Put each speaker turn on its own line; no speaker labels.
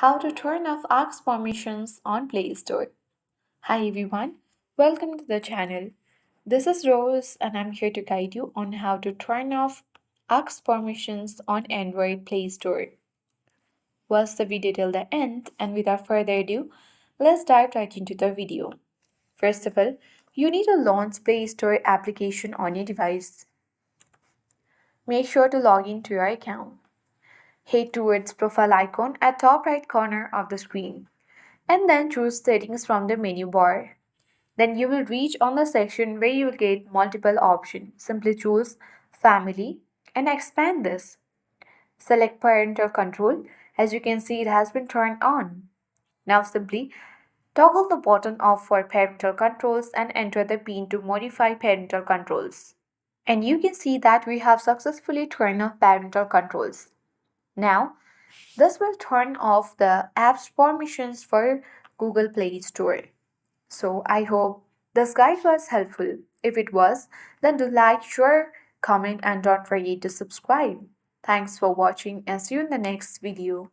How to turn off apps permissions on Play Store. Hi everyone, welcome to the channel. This is Rose and I'm here to guide you on how to turn off apps permissions on Android Play Store. Watch the video till the end and without further ado, let's dive right into the video. First of all, you need to launch Play Store application on your device. Make sure to log into your account. Head towards profile icon at top right corner of the screen and then choose settings from the menu bar. Then you will reach on the section where you will get multiple options. Simply choose family and expand this. Select parental control. As you can see, it has been turned on. Now simply toggle the button off for parental controls and enter the PIN to modify parental controls. And you can see that we have successfully turned off parental controls. Now, this will turn off the app's permissions for Google Play Store. So I hope this guide was helpful. If it was, then do like, share, comment and don't forget to subscribe. Thanks for watching and see you in the next video.